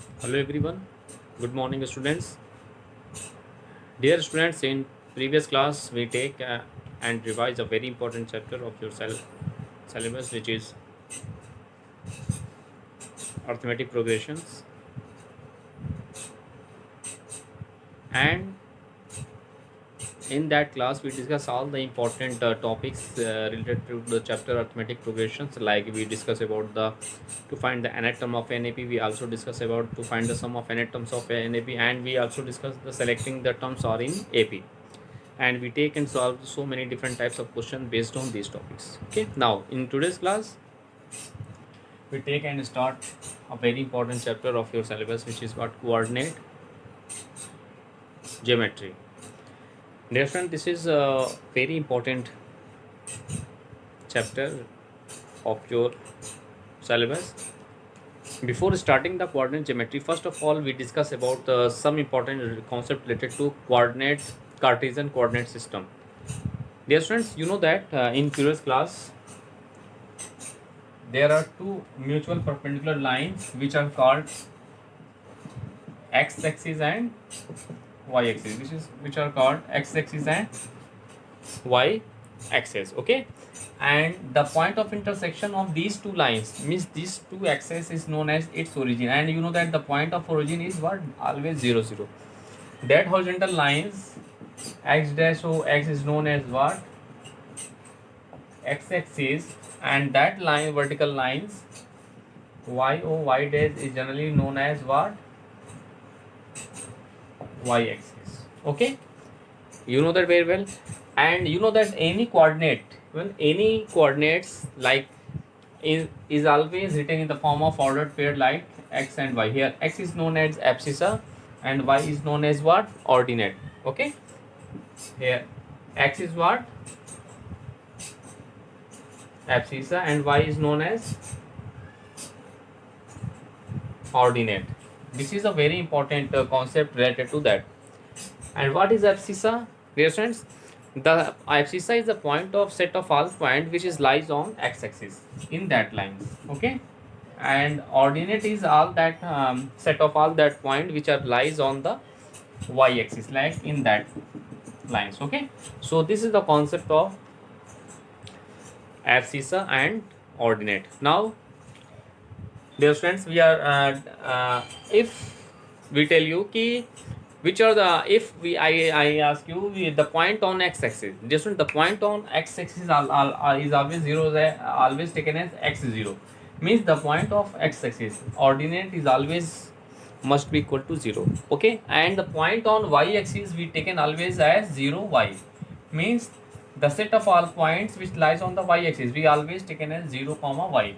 Hello everyone. Good morning students. Dear students, in previous class we take and revise a very important chapter of your syllabus, which is arithmetic progressions. And in that class we discuss all the important topics related to the chapter arithmetic progressions, like we discuss about the to find the anatom of NAP. We also discuss about to find the sum of anatoms of NAP, and we also discuss the selecting the terms are in AP. And we take and solve so many different types of questions based on these topics. Okay, now in today's class we take and start a very important chapter of your syllabus, which is what coordinate geometry. Dear friend, this is a very important chapter of your syllabus. Before starting the coordinate geometry, first of all we discuss about some important concept related to coordinate Cartesian coordinate system. Dear students, you know that in previous class there are two mutual perpendicular lines which are called x-axis and y-axis, which are called x-axis and y-axis. Okay, and the point of intersection of these two lines means these two axes is known as its origin, and you know that the point of origin is what? Always 0 0. That horizontal lines x dash o x is known as what? X-axis, and that line vertical lines y o y dash is generally known as what? Y-axis. Okay, you know that very well. And you know that any coordinate, any coordinates like is always written in the form of ordered pair like x and y. Here x is known as abscissa and y is known as what? Ordinate. Okay, here x is what? Abscissa and y is known as ordinate. This is a very important concept related to that. And what is abscissa? Dear friends, the abscissa is the point of set of all point which is lies on x-axis in that lines. Okay, and ordinate is all that set of all that point which are lies on the y-axis, like in that lines. Okay, so this is the concept of abscissa and ordinate. Now dear friends, we are if we tell you ki which are the, if we I ask you the point on x-axis, just the point on x-axis is always 0, always taken as x is 0, means the point of x-axis ordinate is always must be equal to 0. Okay, and the point on y-axis we taken always as 0 y, means the set of all points which lies on the y-axis we always taken as 0 comma y.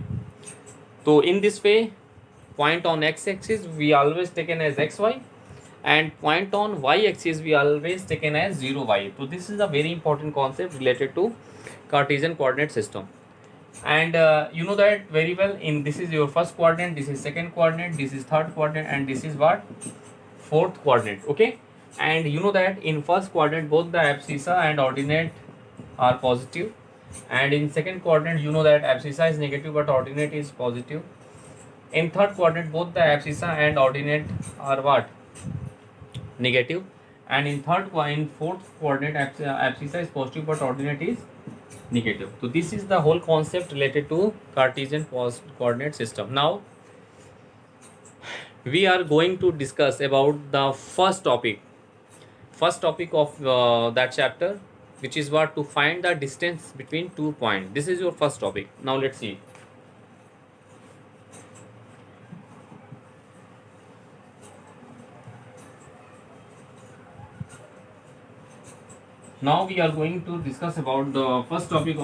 So in this way, point on x-axis we always taken as xy, and point on y-axis we always taken as 0 y. So this is a very important concept related to Cartesian coordinate system. And you know that very well. In this is your first quadrant, this is second quadrant, this is third quadrant, and this is what? Fourth quadrant. Okay, and you know that in first quadrant both the abscissa and ordinate are positive, and in second quadrant you know that abscissa is negative but ordinate is positive. In third quadrant both the abscissa and ordinate are what? Negative. And in fourth quadrant abscissa is positive but ordinate is negative. So this is the whole concept related to Cartesian coordinate system. Now we are going to discuss about the first topic of that chapter, which is what? To find the distance between 2 points. This is your first topic. Now let's see. Now we are going to discuss about the first topic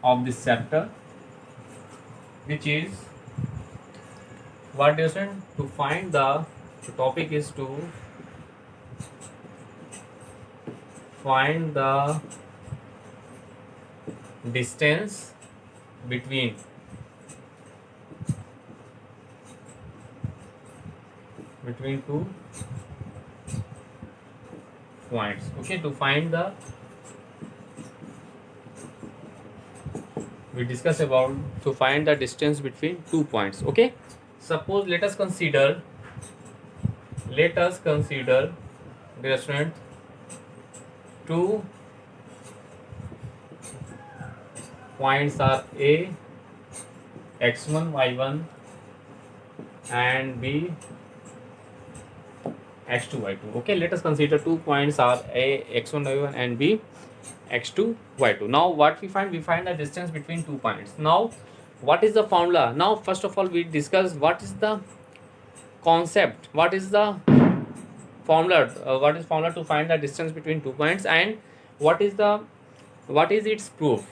of this chapter, which is what? To find the topic is to find the distance between two points. Okay, to find the, we discuss about to find the distance between 2 points. Okay, suppose let us consider dear student, two points are A x1 y1 and B x2 y2. Okay, let us consider 2 points are A x1 y1 and B x2 y2. Now what we find the distance between 2 points. Now what is the formula? Now first of all we discuss what is the concept, what is the formula, what is formula to find the distance between 2 points, and what is its proof.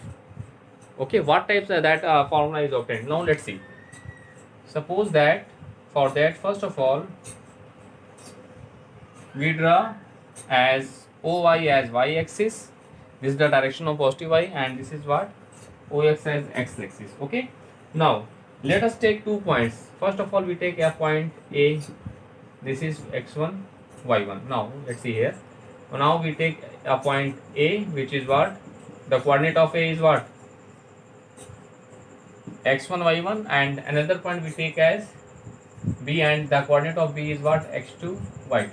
Okay, what types of that formula is obtained. Now let's see. Suppose that for that, first of all we draw as OY as y axis, this is the direction of positive y, and this is what OX as x axis. Okay, now let us take 2 points. First of all we take a point A, this is x1 y1. Now let's see here. Now we take a point A, which is what the coordinate of A is what x1 y1, and another point we take as B, and the coordinate of B is what x2 y2.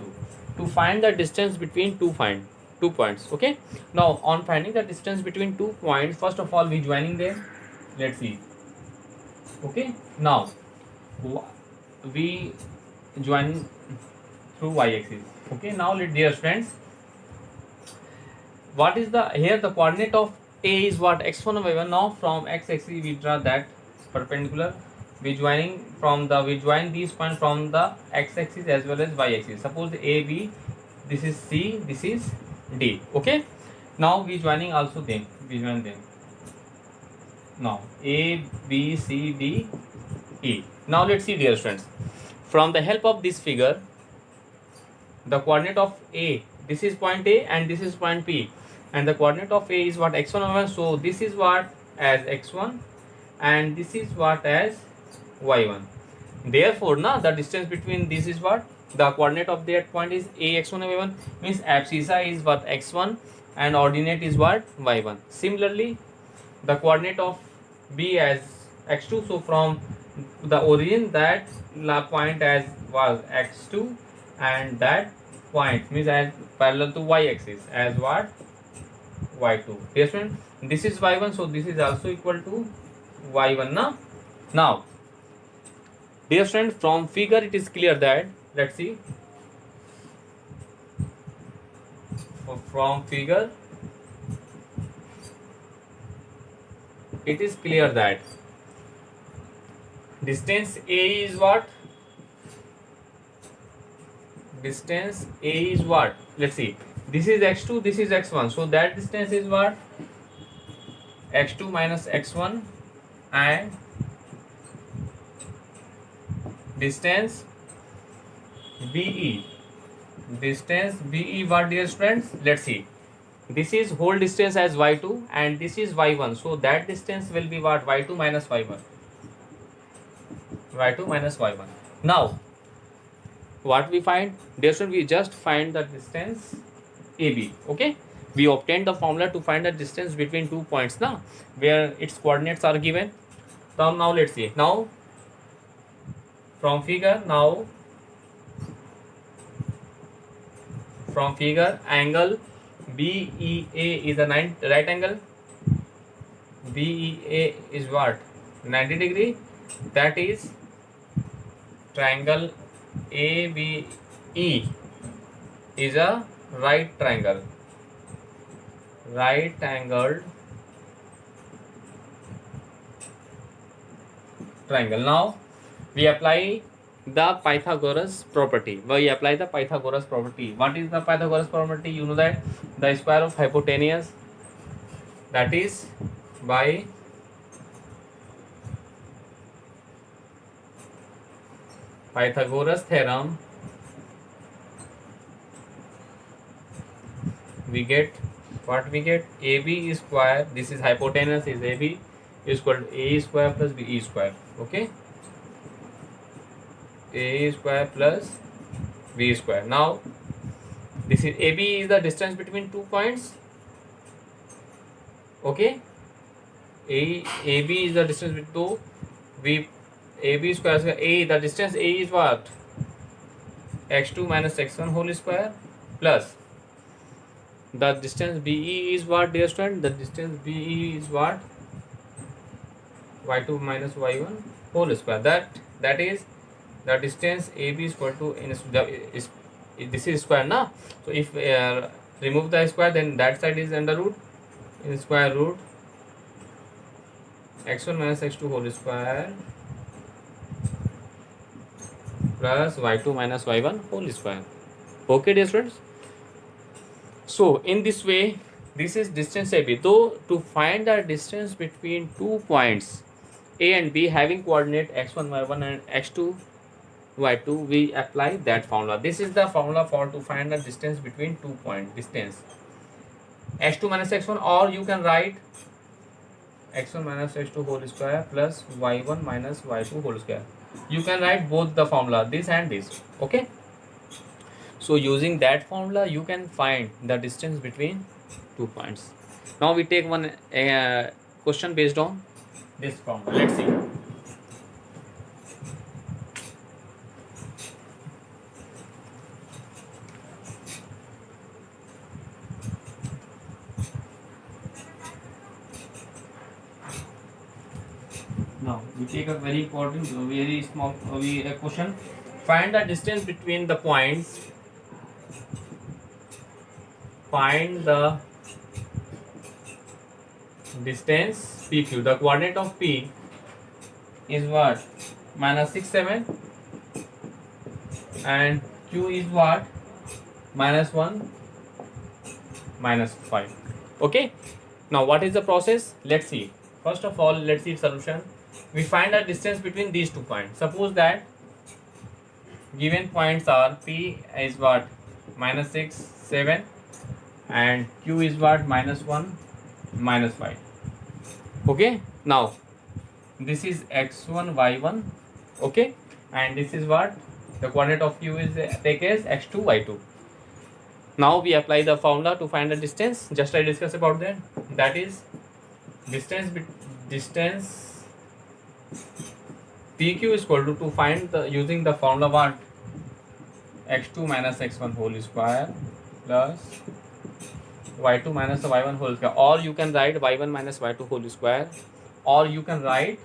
To find the distance between two points. Okay, now on finding the distance between 2 points, first of all we joining them. Let's see. Okay, now we join through y axis. Okay, now dear friends, what is the here the coordinate of A is what x1 y1. Now from x axis we draw that perpendicular, we join these points from the x axis as well as y axis. Suppose A B, this is C, this is D. Okay, now we join them. Now A B C D E. Now let's see dear friends, from the help of this figure, the coordinate of A, this is point A and this is point P, and the coordinate of A is what x1 y1. So this is what as x1 and this is what as y1. Therefore now the distance between this is what the coordinate of that point is A x1 y1, means abscissa is what x1 and ordinate is what y1. Similarly the coordinate of B as x2. So from the origin that point as was x2 and that point means as parallel to y axis as what y2. Yes, friend, this is y1, so this is also equal to y1. Now dear friend, from figure it is clear that, let's see, from figure it is clear that distance A is what? Distance A is what? Let's see. This is x2, this is x1. So that distance is what? x2 minus x1, and distance BE. Distance BE what dear friends? Let's see. This is whole distance as y2 and this is y1. So that distance will be what? y2 minus y1. y2 minus y1. Now what we find? Dear friend, we just find the distance AB. Okay, we obtained the formula to find the distance between 2 points now, where its coordinates are given. So now let's see. Now from figure, angle BEA is a right angle. BEA is what? 90 degree. That is triangle ABE is a right triangle. Right angled triangle. Now we apply the Pythagoras property. What is the Pythagoras property? You know that the square of hypotenuse, that is by Pythagoras theorem we get what? We get AB square, this is hypotenuse is AB, is equal to A square plus BE square. Okay, A square plus B square. Now this is AB is the distance between 2 points. Okay, AB is the distance between 2. We AB square, A, the distance A is what? x2 minus x1 whole square plus the distance BE is what, dear student? The distance BE is what? y2 minus y1 whole square. That is the distance AB is equal to this is square na. So if remove the square, then that side is under root, in square root x1 minus x2 whole square plus y2 minus y1 whole square. Okay, dear students. So in this way, this is distance AB. Though to find the distance between 2 points A and B having coordinate x1 y1 and x2 y2, we apply that formula. This is the formula for to find the distance between 2 point distance x2 minus x1, or you can write x1 minus x2 whole square plus y1 minus y2 whole square. You can write both the formula, this and this. Okay, so using that formula you can find the distance between 2 points. Now we take one question based on this formula. Let's see. Now we take a very important, very small question. Find the distance between the points. Find the distance PQ. The coordinate of P is what? Minus 6, 7, and Q is what? Minus 1, minus 5. Okay. Now what is the process? Let's see. First of all, let's see solution. We find the distance between these 2 points. Suppose that given points are P is what? Minus 6, 7, and Q is what? Minus 1, minus 5. Okay. Now this is x1 y1. Okay, and this is what? The coordinate of Q is take as x2 y2. Now we apply the formula to find the distance. Just I discuss about that. That is distance PQ is equal to find the using the formula what? x2 minus x1 whole square plus y2 minus y1 whole square, or you can write y1 minus y2 whole square, or you can write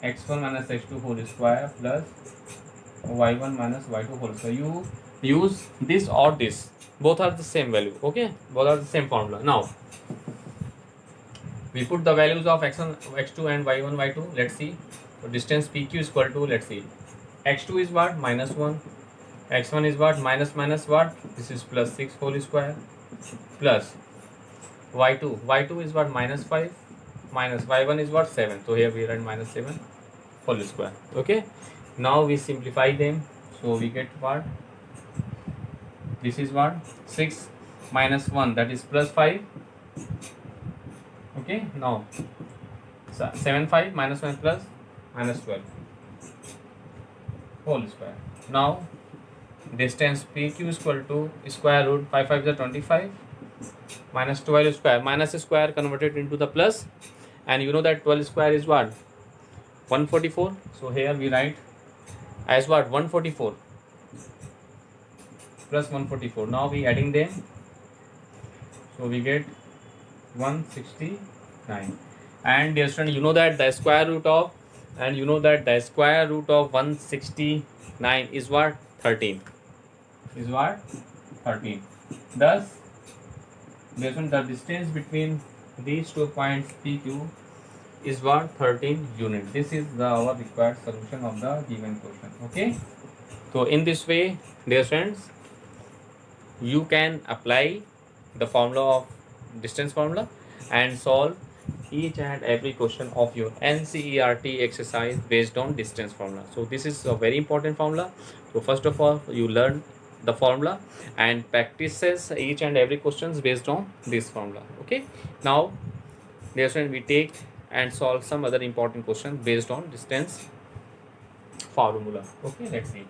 x1 minus x2 whole square plus y1 minus y2 whole square. You use this or this, both are the same value. Okay, both are the same formula. Now we put the values of x1 x2 and y1 y2. Let's see. So distance PQ is equal to, let's see, x2 is what? Minus 1, x1 is what? Minus what? This is plus 6 whole square plus y2 is what? Minus 5, minus y1 is what? 7. So here we write minus 7 whole square. Okay, now we simplify them. So we get what? This is what? 6 minus 1, that is plus 5. Okay, now 7, 5 minus 1 plus minus 12 whole square. Now distance PQ is equal to square root 5 5 is 25 minus 12 square, minus square converted into the plus, and you know that 12 square is what? 144. So here we write as what? 144 plus 144. Now we adding them, so we get 169. And dear student, you know that the square root of 169 is what? 13. Is what? 13. Thus, dear student, the distance between these 2 points PQ is what? 13 units. This is our required solution of the given question. Okay, so in this way, dear friends, you can apply the formula of distance formula and solve each and every question of your NCERT exercise based on distance formula. So this is a very important formula. So first of all, you learn the formula and practices each and every questions based on this formula. Okay, now dear friend, we take and solve some other important questions based on distance formula. Okay, let's see.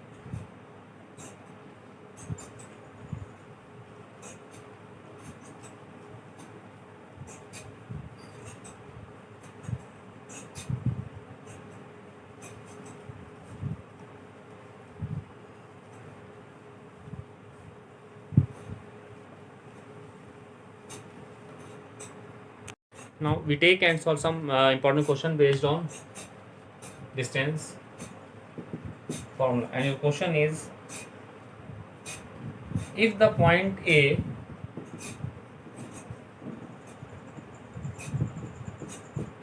Now we take and solve some important question based on distance formula. And your question is, if the point A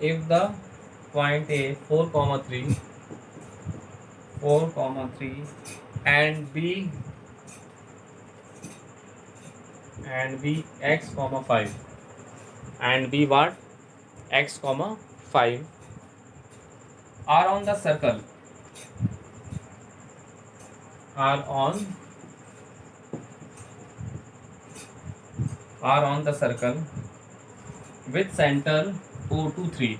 if the point A 4 comma 3 and B x comma 5 and B what x comma 5 are on the circle are on the circle with center O to 3.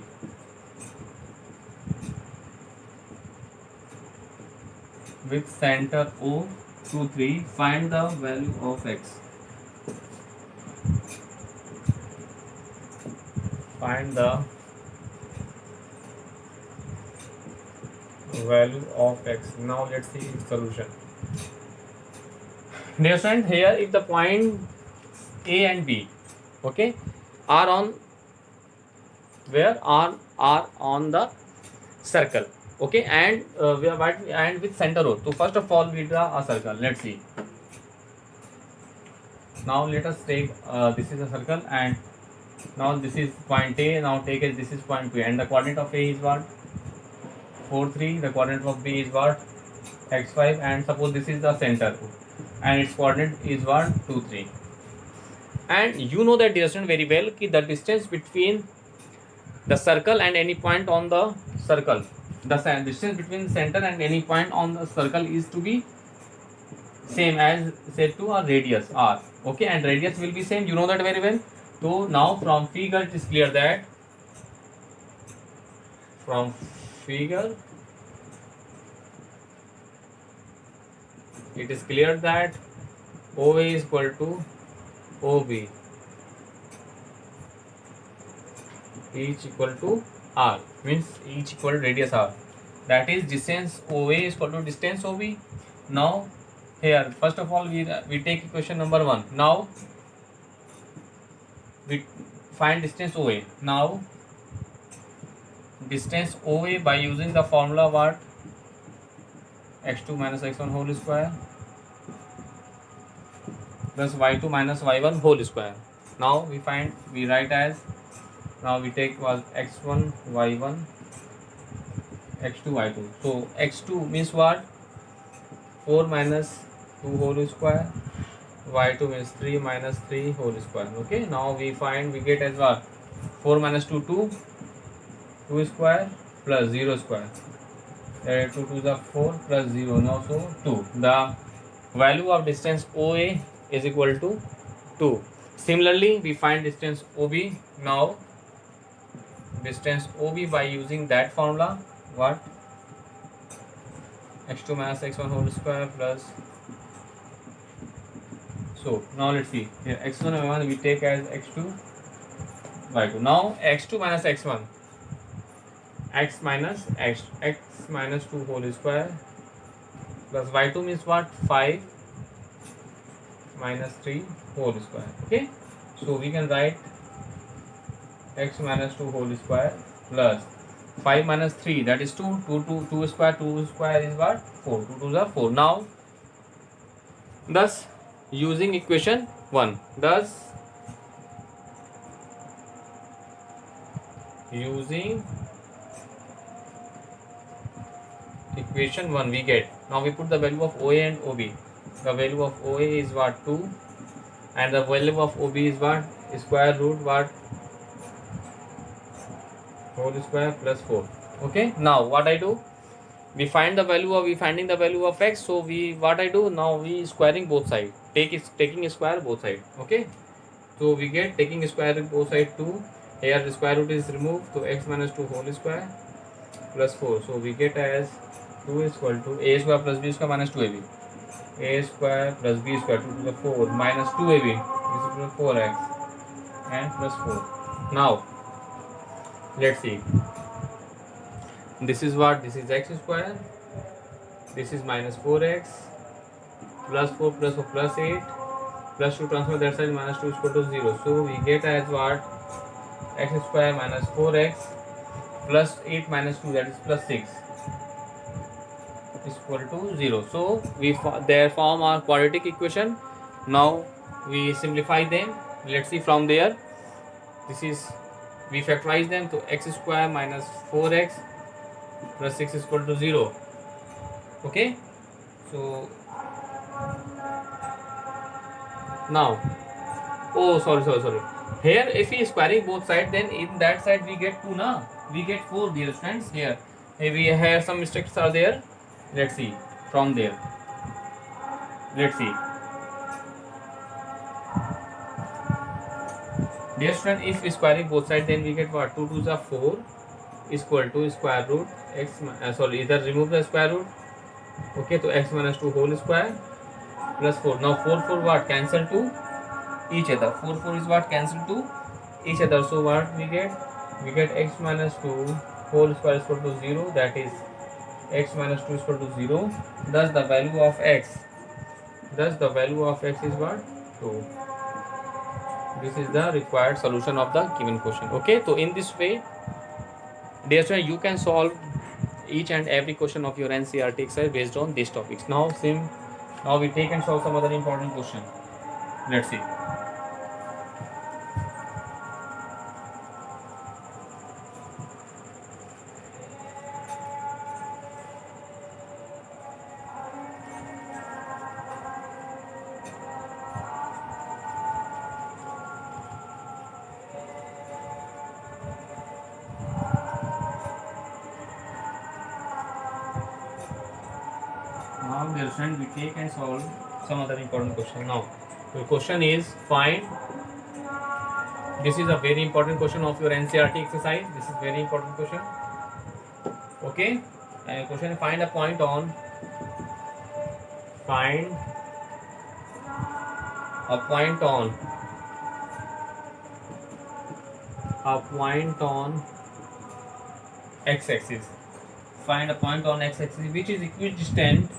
With center O to 3, find the value of x. Find the value of x. Now let's see its solution. Dear friend, here if the point A and B, okay, are on where are on the circle, okay, and we are and with center O. So first of all we draw a circle. Let's see. Now let us take this is a circle, and now this is point A. Now take it, this is point B, and the coordinate of A is what 4 3. The coordinate of B is what x5, and suppose this is the center and its coordinate is what 2 3. And you know that distance very well कि the distance between the circle and any point on the circle, the distance between center and any point on the circle is to be same as said to a radius r, okay, and radius will be same, you know that very well. So now from figure it is clear that OA is equal to OB, each equal to r, means each equal to radius r, that is distance OA is equal to distance OB. Now here first of all we take equation number 1. Now we find distance OA. Now distance OA by using the formula what x2 minus x1 whole square plus y2 minus y1 whole square. Now we write as, now we take was x1 y1 x2 y2. So x2 means what 4 minus 2 whole square, y2 means 3 minus 3 whole square, okay. Now we get as what 4 minus 2 2 square plus 0 square, 2 to the 4 plus 0, now so 2. The value of distance OA is equal to 2. Similarly we find distance OB. Now distance OB by using that formula what x2 minus x1 whole square plus, so now let's see here x1 and y1 we take as x2 y2. Now x2 minus x1, x minus 2 whole square plus y2 means what 5 minus 3 whole square, okay. So we can write x minus 2 whole square plus 5 minus 3, that is 2 square is what 4, 2 to the 4. Now thus using equation 1, using equation 1 we get, now we put the value of OA and OB. The value of OA is what 2 and the value of OB is what square root what whole square plus 4, okay. Now what I do, we finding the value of x, so what I do now, we squaring both sides, taking square both sides, okay. So we get taking square both sides 2, here the square root is removed, so x minus 2 whole square plus 4, so we get as 2 is equal to a square plus b square minus 2ab, a square plus b square 2 to the 4 minus 2ab is equal to 4x and plus 4. Now let's see, this is x square, this is minus 4x plus 4 plus 4 plus 8 plus 2 transfer that side minus 2 is equal to 0. So we get as what x square minus 4x plus 8 minus 2, that is plus 6, is equal to 0. So we there form our quadratic equation. Now we simplify them. Let's see from there. This is, we factorize them to x square minus 4x plus 6 is equal to 0. Okay, so now, oh sorry, here if we squaring both sides, then in that side we get 2 na, we get 4, dear friends. Here we have some mistakes are there. Let's see from there. Let's see, dear friend, if we squaring both sides, then we get what? 2 2s are 4 is equal to square root x, either remove the square root. Okay, so x minus 2 whole square plus 4. Now 4 what? Cancel to each other. 4 is what? Cancel to each other. So what we get? We get x minus 2 whole square is equal to 0. That is x minus 2 is equal to 0. Thus the value of x. Thus the value of x is what? 2. This is the required solution of the given question. Okay, so in this way, dear friend, you can solve each and every question of your NCERT exercise based on these topics. Now we take and solve some other important question. Let's see. Now, dear friend, we take and solve some other important question. Now, the question is find. This is a very important question of your NCERT exercise. This is very important question. Okay, and question, find a point on. Find a point on. A point on x-axis. Find a point on x-axis which is equidistant.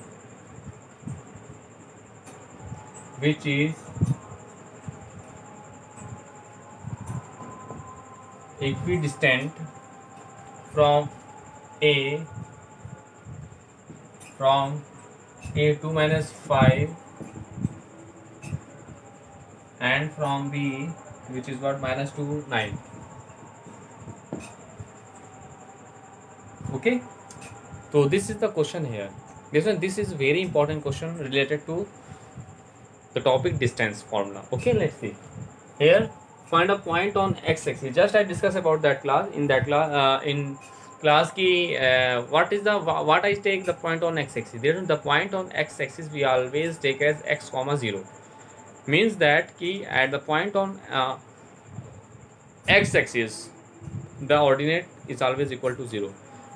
Which is equidistant from A 2 minus 5 and from B, which is what? Minus 2 9. Okay, so this is the question here. This is very important question related to the topic distance formula. Okay, let's see here. Find a point on x-axis. Just I discussed about that class. In that class, in class ki what I take the point on x-axis. There the point on x-axis we always take as x comma 0. Means that ki at the point on x-axis the ordinate is always equal to 0.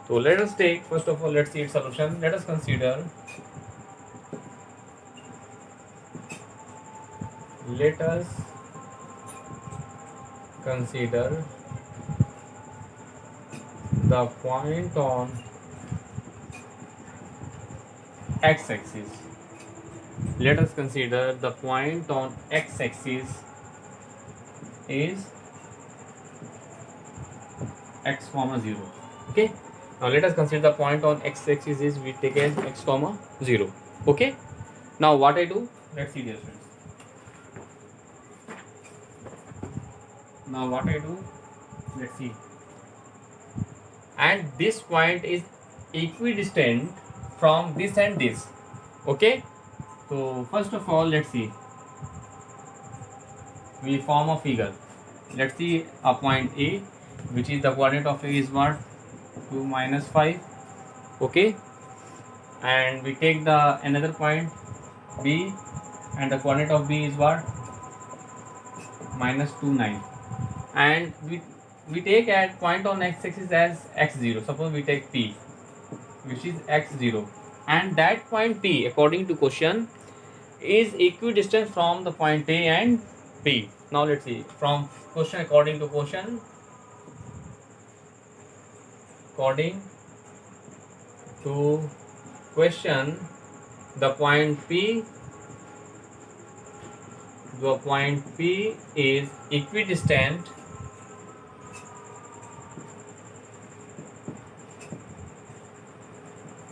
So let us take, first of all, let's see its solution. Let us consider. Let us consider the point on x-axis. Let us consider the point on x-axis is x comma 0. Okay. Now let us consider the point on x-axis is, we take as x comma 0. Okay. Now what I do? Let's see, dear friends. Now what I do? Let's see. And this point is equidistant from this and this. Okay. So first of all, let's see. We form a figure. Let's see a point A, which is the coordinate of A is what? 2 minus 5. Okay. And we take the another point B, and the coordinate of B is what? Minus 2 9. And we take at point on x-axis as x0. Suppose we take P, which is x0, and that point P, according to question, is equidistant from the point A and P. Now let's see from question. According to question, the point P is equidistant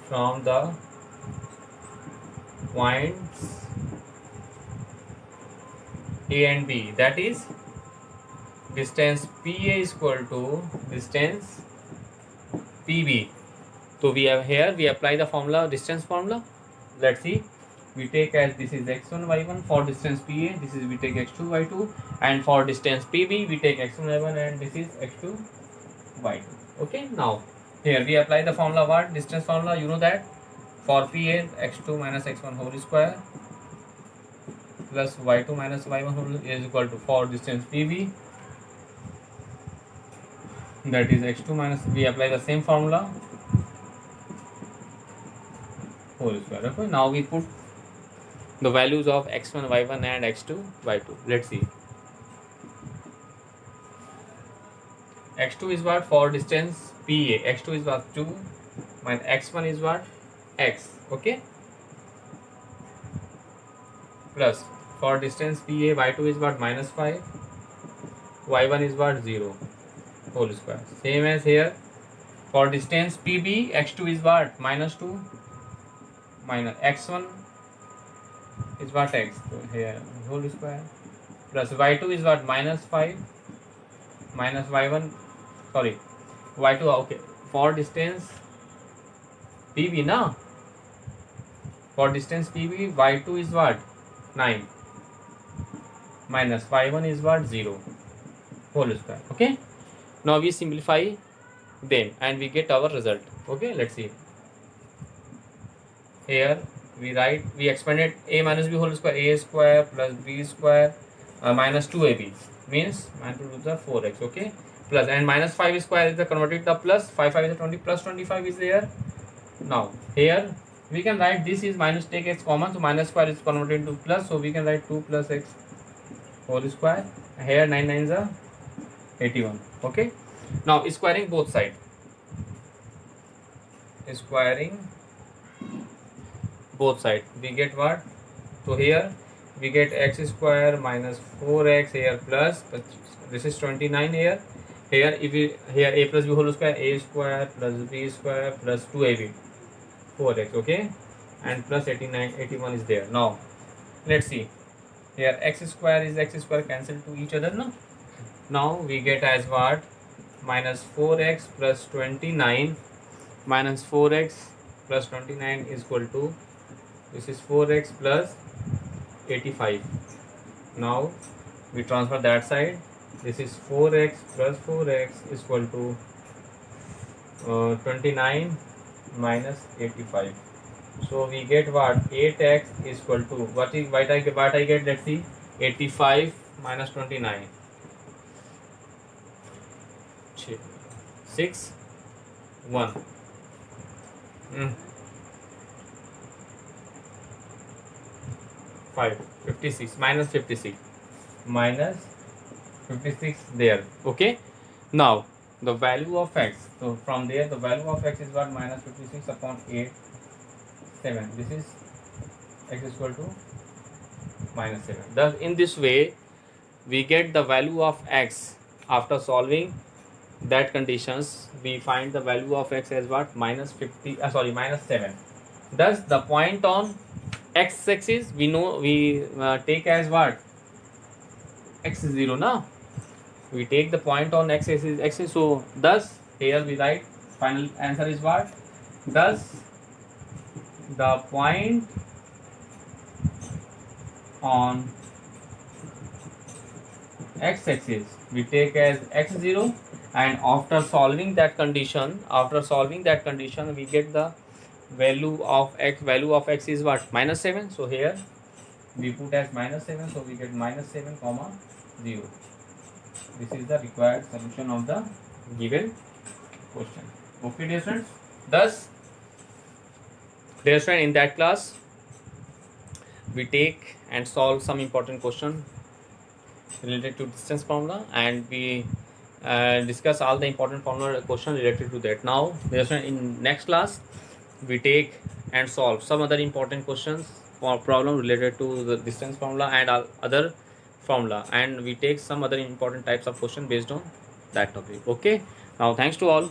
from the points A and B, that is distance PA is equal to distance PB. So we have here, we apply the formula, distance formula. Let's see. We take as this is x1 y1 for distance PA, this is we take x2 y2, and for distance PB we take x1 y1 and this is x2 y2. Okay, now here we apply the formula, what distance formula, you know that for PA x2 minus x1 whole square plus y2 minus y1 whole is equal to for distance PB, that is x2 minus, we apply the same formula whole square. Okay, now we put the values of x1 y1 and x2 y2. Let's see. x2 is what for distance PA, x2 is what 2 minus x1 is what x. Okay, plus for distance PA y2 is what minus 5, y1 is what 0 whole square. Same as here for distance PB, x2 is what minus 2 minus x1 is what x, so here whole square, plus y2 is what minus 5 minus y1, sorry y2, okay, for distance PB na, for distance PB y2 is what 9 minus y1 is what 0 whole square. Okay, now we simplify them and we get our result. Okay, let's see. Here we write, we expanded a minus b whole square, a square plus b square minus 2ab means minus 2 to the 4x. Okay, plus and minus 5 square is the converted the plus 5 5 is the 20 plus 25 is there. Now here we can write this is minus, take x common, so minus square is converted into plus, so we can write 2 plus x whole square. Here 9 9s are 81. Okay, now squaring both sides, squaring both sides we get what, so here we get x square minus 4x here plus this is 29 here. Here if we here a plus b whole square, a square plus b square plus 2ab 4x. Okay, and plus 89 81 is there. Now let's see, here x square is x square cancel to each other, no? Now we get as what minus 4x plus 29 minus 4x plus 29 is equal to, this is 4x plus 85. Now we transfer that side, this is 4x plus 4x is equal to 29 minus 85. So we get what 8x is equal to what I get, let's see, 85 minus 29 6 1 5 56 minus 56 minus 56 there. Okay, now the value of x, so from there the value of x is what minus 56 upon 8 7, this is x is equal to minus 7. Thus in this way we get the value of x after solving that conditions. We find the value of x as what minus 50 minus 7. Thus the point on x axis we know we take as what x0 now, we take the point on x axis, so thus here we write final answer is what, thus the point on x axis we take as x0, and after solving that condition we get the value of x is what minus 7, so here we put as minus 7, so we get minus 7 comma 0. This is the required solution of the given question. Okay dear students, thus dear student, in that class we take and solve some important question related to distance formula, and we discuss all the important formula question related to that. Now dear student, in next class we take and solve some other important questions for problem related to the distance formula and other formula, and we take some other important types of question based on that topic. Okay, now thanks to all.